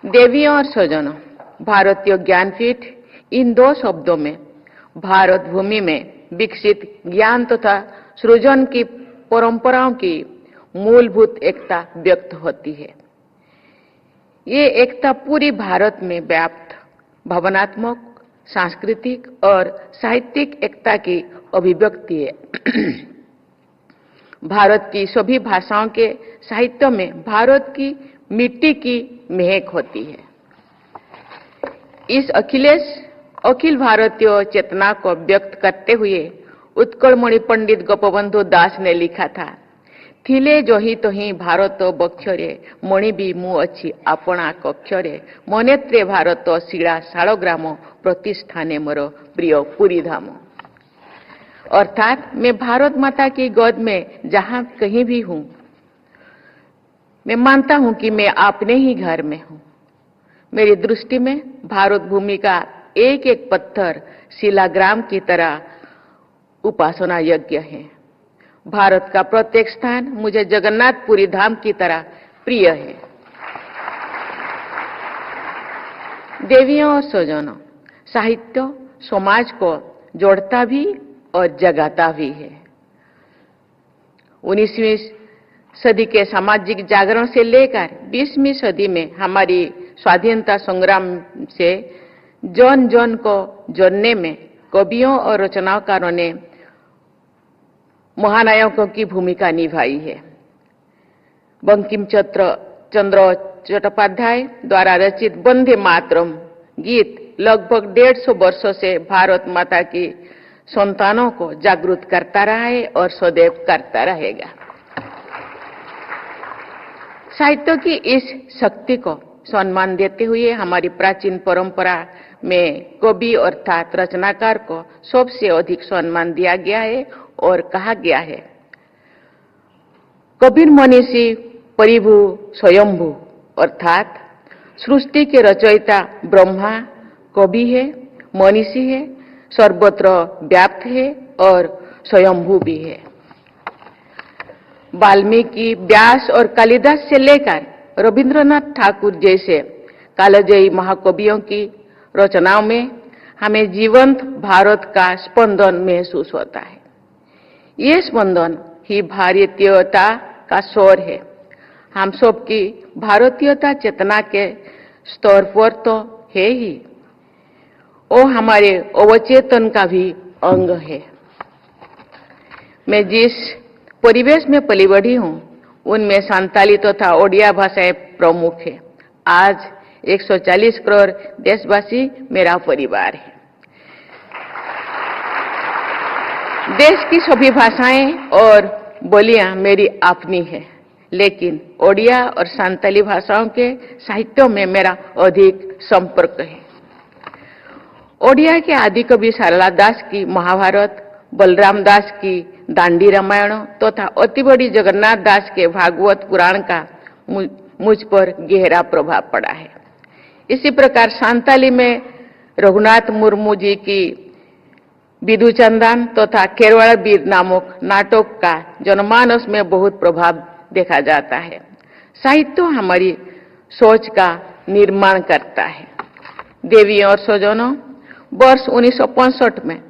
देवियों और स्वजनों, भारतीय ज्ञानपीठ इन दो शब्दों में भारत भूमि में विकसित ज्ञान तथा सृजन की परंपराओं की मूलभूत एकता व्यक्त होती है। ये एकता पूरी भारत में व्याप्त भावनात्मक, सांस्कृतिक और साहित्यिक एकता की अभिव्यक्ति है। भारत की सभी भाषाओं के साहित्य में भारत की मिट्टी की महक होती है। इस अखिल भारतीय चेतना को व्यक्त करते हुए उत्कलमणि पंडित गोपबंधु दास ने लिखा था, थिले जही तही भारत बक्षरे मणिबी मु अच्छी आपणा कक्षरे मनेत्रे भारत शिला शालग्राम प्रतिष्ठाने मोर प्रिय पुरी धाम। अर्थात मैं भारत माता की गोद में जहां कहीं भी हूं, मैं मानता हूं कि मैं अपने ही घर में हूं। मेरी दृष्टि में भारत भूमि का एक एक पत्थर शिलाग्राम की तरह उपासना यज्ञ है। भारत का प्रत्येक स्थान मुझे जगन्नाथपुरी धाम की तरह प्रिय है। देवियों और स्वजनों, साहित्य समाज को जोड़ता भी और जगाता भी है। 19वीं सदी के सामाजिक जागरण से लेकर 20वीं सदी में हमारी स्वाधीनता संग्राम से जन जन को जोड़ने में कवियों और रचनाकारों ने महानायकों की भूमिका निभाई है। बंकिम चंद्र चट्टोपाध्याय द्वारा रचित वंदे मातरम गीत लगभग 150 वर्षों से भारत माता की संतानों को जागरूक करता रहा है और सदैव करता रहेगा। साहित्य की इस शक्ति को सम्मान देते हुए हमारी प्राचीन परंपरा में कवि अर्थात रचनाकार को सबसे अधिक सम्मान दिया गया है और कहा गया है, कबीर मनीषी परिभु स्वयंभू, अर्थात सृष्टि के रचयिता ब्रह्मा कवि है, मनीषी है, सर्वत्र व्याप्त है और स्वयंभू भी है। वाल्मीकि, व्यास और कालिदास से लेकर रविंद्रनाथ ठाकुर जैसे कालजयी महाकवियों की रचनाओं में हमें जीवंत भारत का स्पंदन महसूस होता है। ये स्पंदन ही भारतीयता का स्वर है। हम सबकी भारतीयता चेतना के स्तर पर तो है ही, वो हमारे अवचेतन का भी अंग है। मैं जिस परिवेश में पली बढ़ी हूं, उनमें संताली तथा ओडिया भाषाएं प्रमुख है। आज 140 करोड़ देशवासी मेरा परिवार है। देश की सभी भाषाएं और बोलियां मेरी अपनी है, लेकिन ओडिया और संताली भाषाओं के साहित्यों में मेरा अधिक संपर्क है। ओडिया के आदि कवि सारला दास की महाभारत, बलराम दास की दांडी रामायण तथा अति बड़ी जगन्नाथ दास के भागवत पुराण का मुझ पर गहरा प्रभाव पड़ा है। इसी प्रकार संताली में रघुनाथ मुर्मू जी की विधुचंदन तथा खेरवाड़ा वीर नामक नाटक का जनमानस में बहुत प्रभाव देखा जाता है। साहित्य हमारी सोच का निर्माण करता है। देवियों और स्वजनों, वर्ष 1965 में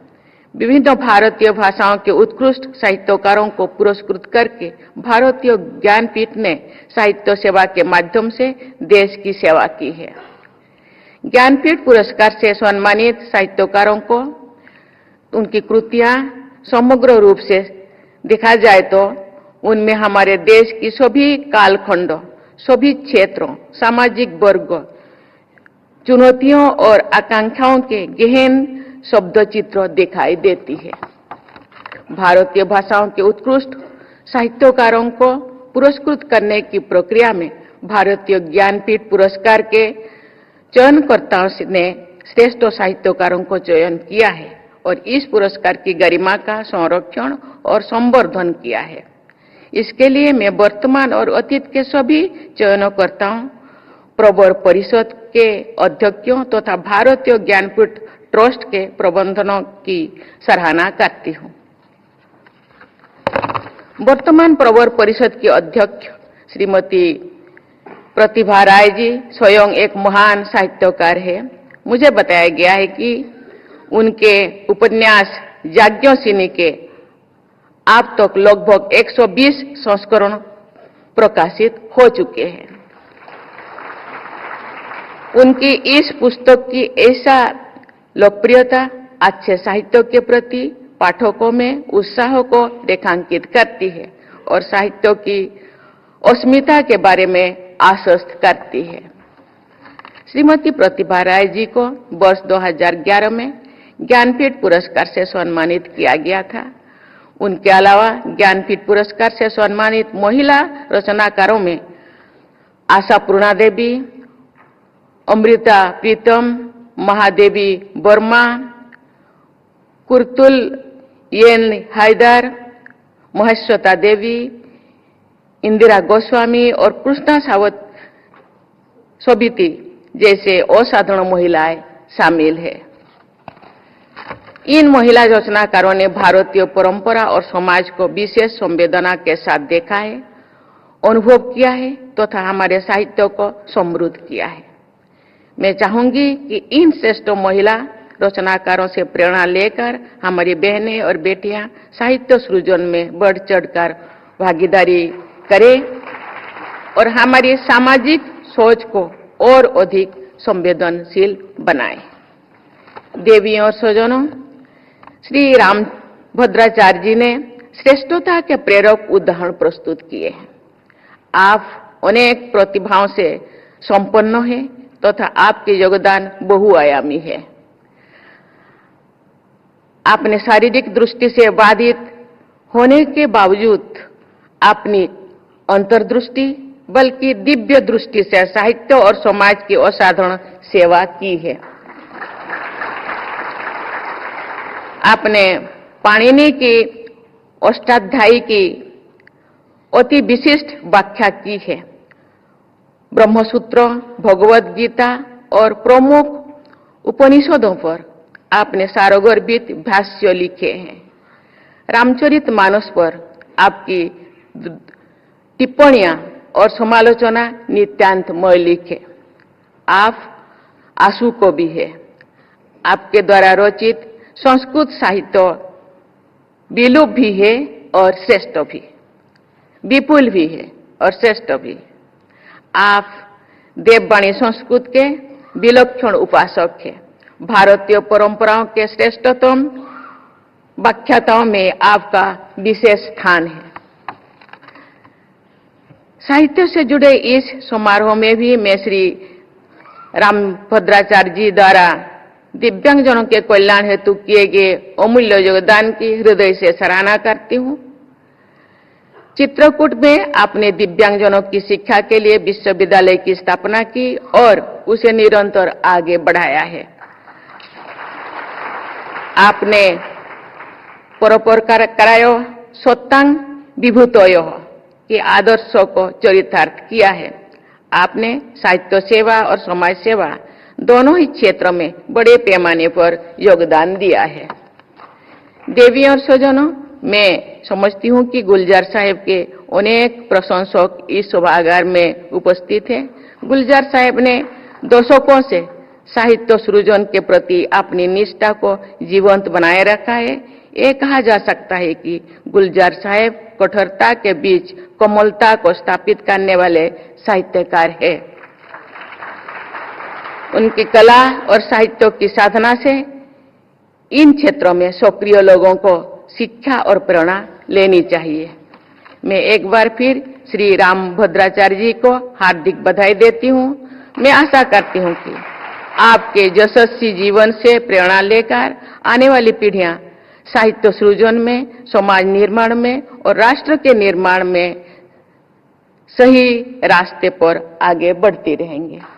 विभिन्न भारतीय भाषाओं के उत्कृष्ट साहित्यकारों को पुरस्कृत करके भारतीय ज्ञानपीठ ने साहित्य सेवा के माध्यम से देश की सेवा की है। ज्ञानपीठ पुरस्कार से सम्मानित साहित्यकारों को उनकी कृतियां समग्र रूप से देखा जाए तो उनमें हमारे देश की सभी कालखंडों, सभी क्षेत्रों, सामाजिक वर्ग, चुनौतियों और आकांक्षाओं के गहन शब्द चित्र दिखाई देती है। भारतीय भाषाओं के उत्कृष्ट साहित्यकारों को पुरस्कृत करने की प्रक्रिया में भारतीय ज्ञानपीठ पुरस्कार के चयनकर्ताओं ने श्रेष्ठ साहित्यकारों को चयन किया है और इस पुरस्कार की गरिमा का संरक्षण और संवर्धन किया है। इसके लिए मैं वर्तमान और अतीत के सभी चयनकर्ताओं, प्रवर परिषद के अध्यक्षों तथा भारतीय ज्ञानपीठ ट्रस्ट के प्रबंधनों की सराहना करती हूं। वर्तमान प्रवर परिषद की अध्यक्ष श्रीमती प्रतिभा राय जी स्वयं एक महान साहित्यकार है। मुझे बताया गया है कि उनके उपन्यास याज्ञसेनी के अब तक लगभग 120 संस्करण प्रकाशित हो चुके हैं। उनकी इस पुस्तक की ऐसा लोकप्रियता अच्छे साहित्य के प्रति पाठकों में उत्साह को रेखांकित करती है और साहित्य की अस्मिता के बारे में आश्वस्त करती है। श्रीमती प्रतिभा राय जी को वर्ष 2011 में ज्ञानपीठ पुरस्कार से सम्मानित किया गया था। उनके अलावा ज्ञानपीठ पुरस्कार से सम्मानित महिला रचनाकारों में आशापूर्णा देवी, अमृता प्रीतम, महादेवी वर्मा, कुर्तुल एन हैदर, महेश्वता देवी, इंदिरा गोस्वामी और कृष्णा सावत सोबिती जैसे असाधारण महिलाएं शामिल है। इन महिला रचनाकारों ने भारतीय परंपरा और समाज को विशेष संवेदना के साथ देखा है, अनुभव किया है तथा हमारे साहित्य को समृद्ध किया है। मैं चाहूंगी कि इन श्रेष्ठ महिला रचनाकारों से प्रेरणा लेकर हमारी बहनें और बेटियां साहित्य सृजन में बढ़ चढ़कर भागीदारी करें और हमारी सामाजिक सोच को और अधिक संवेदनशील बनाएं। देवियों और स्वजनों, श्री रामभद्राचार्य जी ने श्रेष्ठता के प्रेरक उदाहरण प्रस्तुत किए हैं। आप अनेक प्रतिभाओं से संपन्न हैं तथा आपके योगदान बहुआयामी है। आपने शारीरिक दृष्टि से बाधित होने के बावजूद अपनी अंतर्दृष्टि बल्कि दिव्य दृष्टि से साहित्य और समाज की असाधारण सेवा की है। आपने पाणिनि की अष्टाध्यायी की अति विशिष्ट व्याख्या की है। ब्रह्मसूत्र, भगवद गीता और प्रमुख उपनिषदों पर आपने सारगर्भित भाष्य लिखे हैं। रामचरितमानस पर आपकी टिप्पणियां और समालोचना नितांत मौलिक है। आप आशु कवि है। आपके द्वारा रचित संस्कृत साहित्य विलुप्त भी है और श्रेष्ठ भी, विपुल भी है और श्रेष्ठ भी। आप देववाणी संस्कृत के विलक्षण उपासक हैं। भारतीय परंपराओं के श्रेष्ठतम व्याख्याताओं में आपका विशेष स्थान है। साहित्य से जुड़े इस समारोह में भी मैं श्री रामभद्राचार्य जी द्वारा दिव्यांगजनों के कल्याण हेतु किए गए अमूल्य योगदान की हृदय से सराहना करती हूं। चित्रकूट में आपने दिव्यांगजनों की शिक्षा के लिए विश्वविद्यालय की स्थापना की और उसे निरंतर आगे बढ़ाया है। आपने परोपकार करायो सत्तांग विभूतयो के आदर्शों को चरितार्थ किया है। आपने साहित्य सेवा और समाज सेवा दोनों ही क्षेत्रों में बड़े पैमाने पर योगदान दिया है। देवी और स्वजनों, मैं समझती हूं कि गुलजार साहब के अनेक प्रशंसक इस सभागार में उपस्थित हैं। गुलजार साहब ने दशकों से साहित्य सृजन के प्रति अपनी निष्ठा को जीवंत बनाए रखा है। ये कहा जा सकता है कि गुलजार साहब कठोरता के बीच कोमलता को स्थापित करने वाले साहित्यकार है। उनकी कला और साहित्य की साधना से इन क्षेत्रों में सक्रिय लोगों को शिक्षा और प्रेरणा लेनी चाहिए। मैं एक बार फिर श्री रामभद्राचार्य जी को हार्दिक बधाई देती हूं। मैं आशा करती हूं कि आपके यशस्वी जीवन से प्रेरणा लेकर आने वाली पीढ़ियां साहित्य सृजन में, समाज निर्माण में और राष्ट्र के निर्माण में सही रास्ते पर आगे बढ़ती रहेंगे।